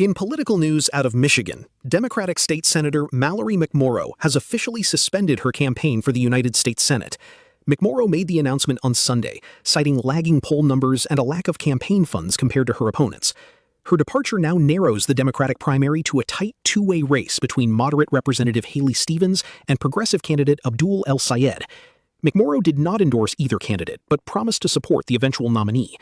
In political news out of Michigan, Democratic State Senator Mallory McMorrow has officially suspended her campaign for the United States Senate. McMorrow made the announcement on Sunday, citing lagging poll numbers and a lack of campaign funds compared to her opponents. Her departure now narrows the Democratic primary to a tight two-way race between moderate Representative Haley Stevens and progressive candidate Abdul El-Sayed. McMorrow did not endorse either candidate, but promised to support the eventual nominee.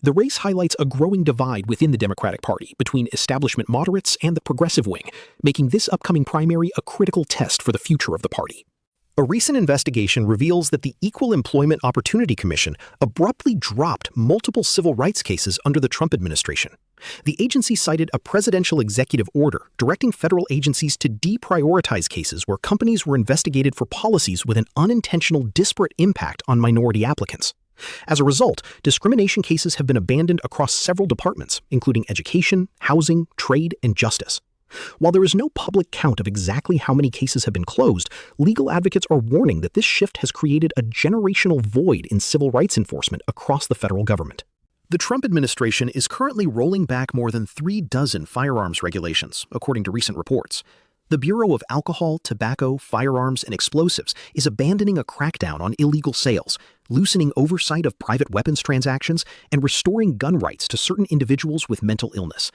The race highlights a growing divide within the Democratic Party between establishment moderates and the progressive wing, making this upcoming primary a critical test for the future of the party. A recent investigation reveals that the Equal Employment Opportunity Commission abruptly dropped multiple civil rights cases under the Trump administration. The agency cited a presidential executive order directing federal agencies to deprioritize cases where companies were investigated for policies with an unintentional disparate impact on minority applicants. As a result, discrimination cases have been abandoned across several departments, including education, housing, trade, and justice. While there is no public count of exactly how many cases have been closed, legal advocates are warning that this shift has created a generational void in civil rights enforcement across the federal government. The Trump administration is currently rolling back more than 36 firearms regulations, according to recent reports. The Bureau of Alcohol, Tobacco, Firearms, and Explosives is abandoning a crackdown on illegal sales, loosening oversight of private weapons transactions, and restoring gun rights to certain individuals with mental illness.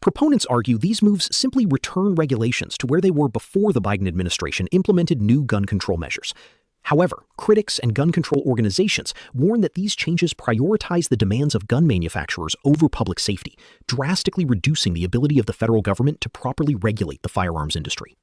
Proponents argue these moves simply return regulations to where they were before the Biden administration implemented new gun control measures. However, critics and gun control organizations warn that these changes prioritize the demands of gun manufacturers over public safety, drastically reducing the ability of the federal government to properly regulate the firearms industry.